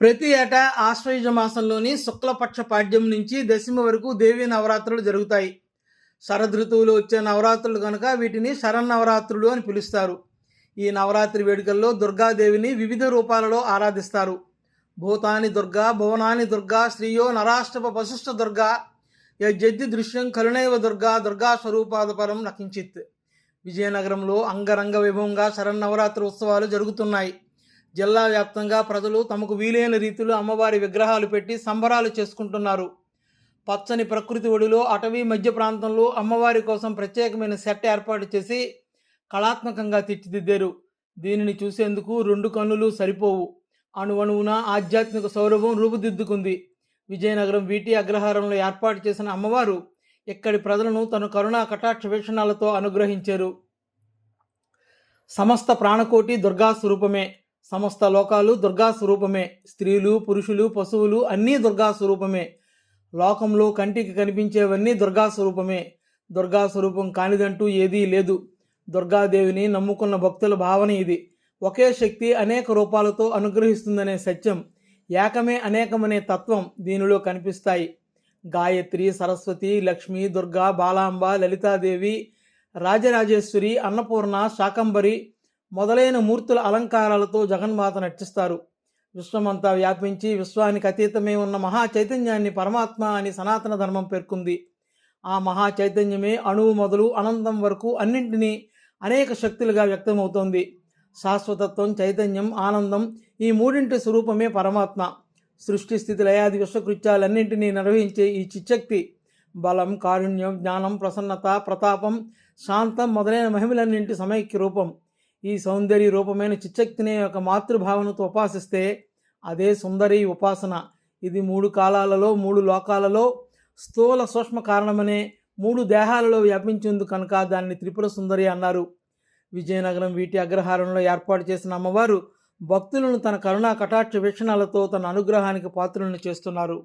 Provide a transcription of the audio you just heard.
ప్రతి ఏటా ఆశ్వయుజ మాసంలోని శుక్లపక్ష పాడ్యం నుంచి దశమి వరకు దేవీ నవరాత్రులు జరుగుతాయి. శరదృతువులో వచ్చే నవరాత్రులు కనుక వీటిని శరన్నవరాత్రులు అని పిలుస్తారు. ఈ నవరాత్రి వేడుకల్లో దుర్గాదేవిని వివిధ రూపాలలో ఆరాధిస్తారు. భూతాని దుర్గా, భువనాని దుర్గా, శ్రీయో నరాష్టప వశిష్ఠ దుర్గా, యజ్జి దృశ్యం కరుణైవ దుర్గా, దుర్గా స్వరూపాదపరం నకించిత్. విజయనగరంలో అంగరంగ వైభవంగా శరన్నవరాత్రి ఉత్సవాలు జరుగుతున్నాయి. జిల్లా వ్యాప్తంగా ప్రజలు తమకు వీలైన రీతిలో అమ్మవారి విగ్రహాలు పెట్టి సంబరాలు చేసుకుంటున్నారు. పచ్చని ప్రకృతి ఒడిలో అటవీ మధ్య ప్రాంతంలో అమ్మవారి కోసం ప్రత్యేకమైన సెట్ ఏర్పాటు చేసి కళాత్మకంగా తీర్చిదిద్దారు. దీనిని చూసేందుకు రెండు కన్నులు సరిపోవు. అణువణువున ఆధ్యాత్మిక సౌరభం రూపుదిద్దుకుంది. విజయనగరం వీటి అగ్రహారంలో ఏర్పాటు చేసిన అమ్మవారు ఇక్కడి ప్రజలను తన కరుణా కటాక్ష వీక్షణాలతో అనుగ్రహించారు. సమస్త ప్రాణకోటి దుర్గా స్వరూపమే. సమస్త లోకాలు దుర్గా స్వరూపమే. స్త్రీలు, పురుషులు, పశువులు అన్నీ దుర్గా స్వరూపమే. లోకంలో కంటికి కనిపించేవన్నీ దుర్గా స్వరూపమే. దుర్గా స్వరూపం కానిదంటూ ఏదీ లేదు. దుర్గాదేవిని నమ్ముకున్న భక్తుల భావన ఇది. ఒకే శక్తి అనేక రూపాలతో అనుగ్రహిస్తుందనే సత్యం, ఏకమే అనేకమనే తత్వం దీనిలో కనిపిస్తాయి. గాయత్రి, సరస్వతి, లక్ష్మి, దుర్గా, బాలాంబ, లలితాదేవి, రాజరాజేశ్వరి, అన్నపూర్ణ, శాకంబరి మొదలైన మూర్తుల అలంకారాలతో జగన్మాత నర్చిస్తారు. విశ్వమంతా వ్యాపించి విశ్వానికి అతీతమే ఉన్న మహా చైతన్యాన్ని పరమాత్మ అని సనాతన ధర్మం పేర్కొంది. ఆ మహా చైతన్యమే అణువు మొదలు అనంతం వరకు అన్నింటినీ అనేక శక్తులుగా వ్యక్తమవుతోంది. శాశ్వతత్వం, చైతన్యం, ఆనందం ఈ మూడింటి స్వరూపమే పరమాత్మ. సృష్టి, స్థితి, లయాది విశ్వకృత్యాలన్నింటినీ నిర్వహించే ఈ చిచ్చక్తి బలం, కారుణ్యం, జ్ఞానం, ప్రసన్నత, ప్రతాపం, శాంతం మొదలైన మహిమలన్నింటి సమైక్య రూపం. ఈ సౌందర్య రూపమైన చిచ్చక్తిని ఒక మాతృభావనతో ఉపాసిస్తే అదే సుందరి ఉపాసన. ఇది మూడు కాలాలలో, మూడు లోకాలలో స్థూల సూక్ష్మ కారణమనే మూడు దేహాలలో వ్యాపించేందుకు కనుక దాన్ని త్రిపుర సుందరి అన్నారు. విజయనగరం వీటి అగ్రహారంలో ఏర్పాటు చేసిన అమ్మవారు భక్తులను తన కరుణా కటాక్ష వీక్షణాలతో తన అనుగ్రహానికి పాత్రులను చేస్తున్నారు.